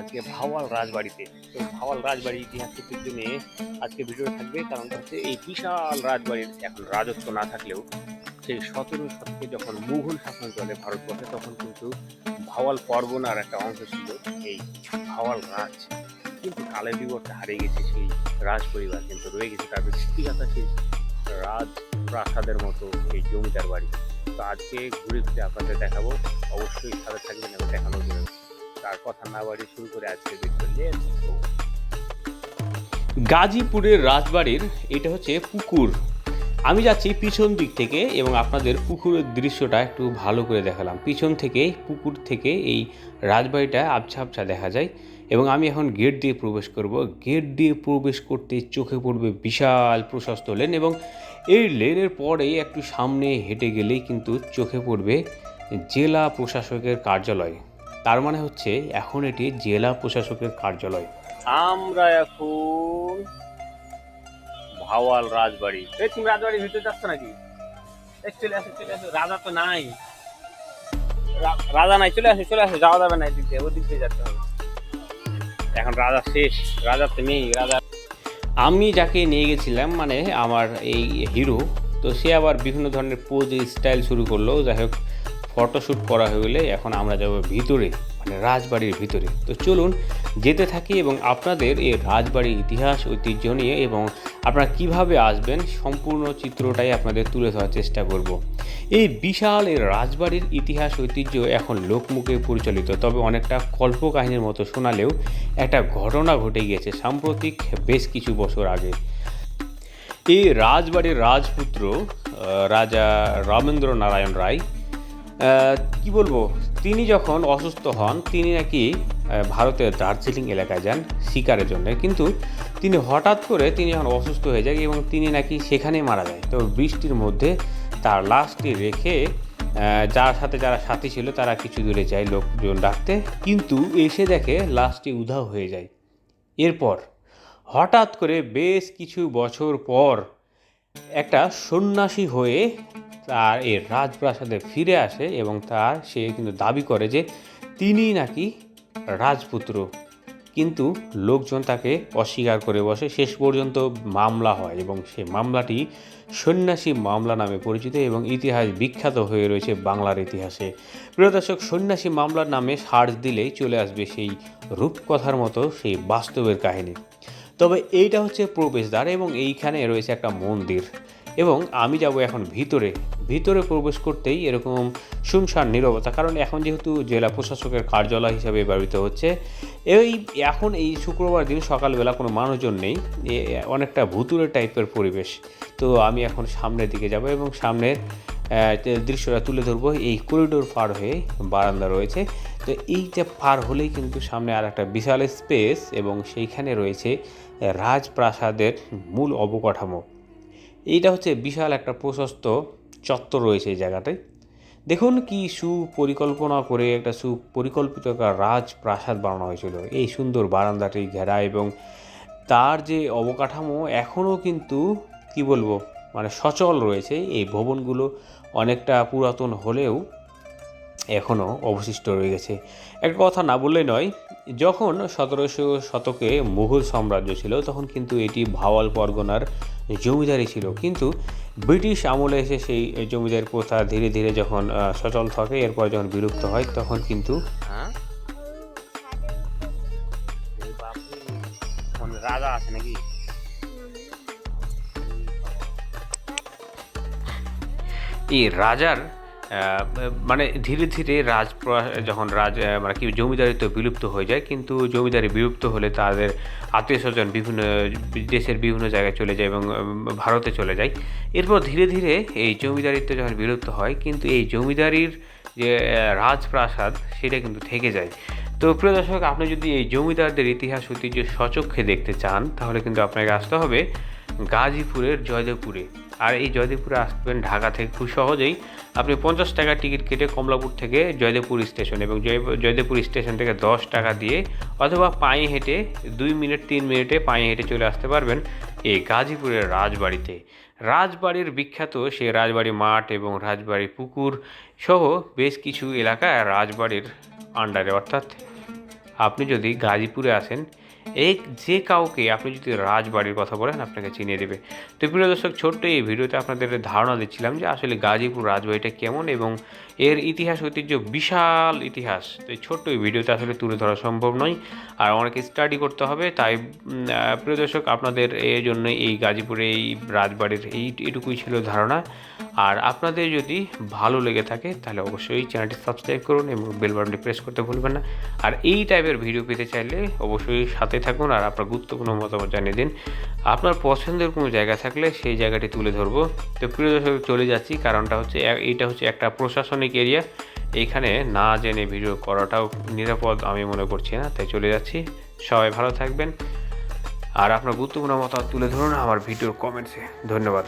আজকে ভাওয়াল রাজবাড়িতে। তো ভাওয়াল রাজবাড়ির ইতিহাস ঐতিহ্য নিয়ে আজকে ভিডিও থাকবে। কারণটা হচ্ছে এই বিশাল রাজবাড়ির এখন রাজত্ব না থাকলেও সেই ১৭ শতকে যখন মুঘল শাসন চলে ভারতবর্ষে, তখন কিন্তু ভাওয়াল পরগনার একটা অংশ ছিল এই ভাওয়াল রাজ। কিন্তু কালের বিবর্তে হারিয়ে গেছে সেই রাজ পরিবার, কিন্তু রয়ে গেছে তাদের স্মৃতিগাথা, সেই রাজ প্রাসাদের মতো এই জমিদার বাড়ি। তো আজকে ঘুরে ঘুরে আপনাদের দেখাবো, অবশ্যই সাথে থাকবেন এবং দেখানোর জন্য। তার কথা না বাড়িয়ে শুরু করে আজকে ভিডিও। গাজীপুরের রাজবাড়ির এটা হচ্ছে পুকুর। আমি যাচ্ছি পিছন দিক থেকে এবং আপনাদের পুকুরের দৃশ্যটা একটু ভালো করে দেখালাম। পিছন থেকে পুকুর থেকে এই রাজবাড়িটা আবছা আবছা দেখা যায় এবং আমি এখন গেট দিয়ে প্রবেশ করব। গেট দিয়ে প্রবেশ করতে চোখে পড়বে বিশাল প্রশস্ত লেন এবং এই লেনের পরেই একটু সামনে হেঁটে গেলেই কিন্তু চোখে পড়বে জেলা প্রশাসকের কার্যালয়। তার মানে হচ্ছে এখন এটি জেলা প্রশাসকের কার্যালয়। আমরা এখন ভাওয়াল রাজবাড়ি। এই তুমি রাজবাড়ির ভিতরে যাচ্ছ নাকি? চলে আসো চলে আসো, রাজা তো নাই, রাজা নাই, চলে আসো চলে আসো, যাওয়া যাবে না এদিক দিয়ে, ওদিক দিয়ে যেতে হবে। এখন রাজা শেষ, রাজা তো নেই। রাজা আমি যাকে নিয়ে গেছিলাম, মানে আমার এই হিরো, তো সে আবার বিভিন্ন ধরনের পোজ স্টাইল শুরু করলো। যাই হোক, ফটোশ্যুট করা হয়ে গেলে এখন আমরা যাব ভিতরে, মানে রাজবাড়ির ভিতরে। তো চলুন যেতে থাকি এবং আপনাদের এই রাজবাড়ির ইতিহাস ঐতিহ্য নিয়ে এবং আপনারা কিভাবে আসবেন সম্পূর্ণ চিত্রটাই আপনাদের তুলে ধরার চেষ্টা করব। এই বিশাল এই রাজবাড়ির ইতিহাস ঐতিহ্য এখন লোকমুখে পরিচালিত, তবে অনেকটা কল্পকাহিনীর মতো শোনালেও একটা ঘটনা ঘটে গিয়েছে সাম্প্রতিক বেশ কিছু বছর আগে। এই রাজবাড়ির রাজপুত্র রাজা রামেন্দ্র নারায়ণ রায়, কি বলবো, তিনি যখন অসুস্থ হন, তিনি নাকি ভারতের দার্জিলিং এলাকায় যান শিকারের জন্য। কিন্তু তিনি হঠাৎ করে তিনি যখন অসুস্থ হয়ে যায় এবং তিনি নাকি সেখানেই মারা যায়। তো বৃষ্টির মধ্যে তার লাশটি রেখে যার সাথে যারা সাথী ছিল তারা কিছু দূরে যায় লোকজন ডাকতে, কিন্তু এসে দেখে লাশটি উধাও হয়ে যায়। এরপর হঠাৎ করে বেশ কিছু বছর পর একটা সন্ন্যাসী হয়ে তার এই রাজপ্রাসাদে ফিরে আসে এবং সে কিন্তু দাবি করে যে তিনি নাকি রাজপুত্র, কিন্তু লোকজন তাকে অস্বীকার করে বসে। শেষ পর্যন্ত মামলা হয় এবং সেই মামলাটি সন্ন্যাসী মামলা নামে পরিচিত এবং ইতিহাস বিখ্যাত হয়ে রয়েছে বাংলার ইতিহাসে। প্রিয় দর্শক, সন্ন্যাসী মামলার নামে সার্চ দিলেই চলে আসবে সেই রূপকথার মতো সেই বাস্তবের কাহিনী। তবে এইটা হচ্ছে প্রবেশদ্বার এবং এইখানে রয়েছে একটা মন্দির এবং আমি যাব এখন ভিতরে। ভিতরে প্রবেশ করতেই এরকম শুনশান নীরবতা, কারণ এখন যেহেতু জেলা প্রশাসকের কার্যালয় হিসাবে ব্যবহৃত হচ্ছে। এখন এই শুক্রবার দিন সকালবেলা কোনো মানুষজন নেই, অনেকটা ভুতুরে টাইপের পরিবেশ। তো আমি এখন সামনের দিকে যাব এবং সামনের দৃশ্যটা তুলে ধরবো। এই করিডোর পার হয়ে বারান্দা রয়েছে, তো এইটা পার হলেই কিন্তু সামনে আর একটা বিশাল স্পেস এবং সেইখানে রয়েছে রাজপ্রাসাদের মূল অবকাঠামো। এইটা হচ্ছে বিশাল একটা প্রশস্ত চত্বর রয়েছে এই জায়গাটায়। দেখুন কি সুপরিকল্পনা করে একটা সুপরিকল্পিত একটা রাজপ্রাসাদ বানানো হয়েছিল এই সুন্দর বারান্দাটি ঘেরা, এবং তার যে অবকাঠামো এখনও কিন্তু কি বলবো, মানে সচল রয়েছে। এই ভবনগুলো অনেকটা পুরাতন হলেও এখনও অবশিষ্ট রয়ে গেছে। একটা কথা না বললেই নয়, যখন ১৭০০ শতকে মুঘল সাম্রাজ্য ছিল তখন কিন্তু এটি ভাওয়াল পরগনার জমিদারি ছিল, কিন্তু ব্রিটিশ আমলে এসে সেই জমিদার প্রথা ধীরে ধীরে যখন সচল থাকে, এরপর যখন বিলুপ্ত হয় তখন কিন্তু রাজা আছে নাকি এই রাজার মানে ধীরে ধীরে যখন মানে কি জমিদারিত্ব বিলুপ্ত হয়ে যায়, কিন্তু জমিদারি বিলুপ্ত হলে তাদের আত্মীয় স্বজন বিভিন্ন দেশের বিভিন্ন জায়গায় চলে যায় এবং ভারতে চলে যায়। এরপর ধীরে ধীরে এই জমিদারিত্ব যখন বিলুপ্ত হয়, কিন্তু এই জমিদারির যে রাজপ্রাসাদ সেটা কিন্তু থেকে যায়। তো প্রিয় দর্শক, আপনি যদি এই জমিদারদের ইতিহাস ঐতিহ্য স্বচক্ষে দেখতে চান তাহলে কিন্তু আপনাকে আসতে হবে গাজীপুরের জয়দেবপুরে। আর এই জয়দেবপুরে আসবেন ঢাকা থেকে খুব সহজেই। আপনি ৫০ টাকা টিকিট কেটে কমলাপুর থেকে জয়দেবপুর স্টেশন এবং জয়দেবপুর স্টেশন থেকে ১০ টাকা দিয়ে অথবা পায়ে হেঁটে ২ মিনিট ৩ মিনিটে পায়ে হেঁটে চলে আসতে পারবেন এই গাজীপুরের রাজবাড়িতে। রাজবাড়ির বিখ্যাত সে রাজবাড়ি মাঠ এবং রাজবাড়ি পুকুর সহ বেশ কিছু এলাকা রাজবাড়ির আন্ডারে, অর্থাৎ আপনি যদি গাজীপুরে আসেন, যে কাউকে আপনি যদি রাজবাড়ির কথা বলেন আপনাকে চিনিয়ে দেবে। তো প্রিয় দর্শক, ছোট্ট এই ভিডিওতে আপনাদের ধারণা দিচ্ছিলাম যে আসলে গাজীপুর রাজবাড়িটা কেমন এবং এর ইতিহাস ঐতিহ্য, বিশাল ইতিহাস। তো এই ছোট্ট এই ভিডিওতে আসলে তুলে ধরা সম্ভব নয়, আর অনেক স্টাডি করতে হবে। তাই প্রিয় দর্শক, আপনাদের এই জন্য এই গাজীপুরে এই রাজবাড়ির এটুকুই ছিল ধারণা। আর আপনাদের যদি ভালো লেগে থাকে তাহলে অবশ্যই চ্যানেলটি সাবস্ক্রাইব করুন এবং বেল বাটনটি প্রেস করতে ভুলবেন না। আর এই টাইপের ভিডিও পেতে চাইলে অবশ্যই সাথে থাকুন আর আপনার গুরুত্বপূর্ণ মতামত জানিয়ে দিন। আপনার পছন্দের কোনো জায়গা থাকলে সেই জায়গাটি তুলে ধরবো। তো প্রিয় দর্শক, চলে যাচ্ছি। কারণটা হচ্ছে এইটা হচ্ছে একটা প্রশাসনিক এরিয়া, এইখানে না জেনে ভিডিও করাটাও নিরাপদ আমি মনে করছি না, তাই চলে যাচ্ছি। সবাই ভালো থাকবেন আর আপনার গুরুত্বপূর্ণ মতামত তুলে ধরুন আমার ভিডিওর কমেন্টসে। ধন্যবাদ।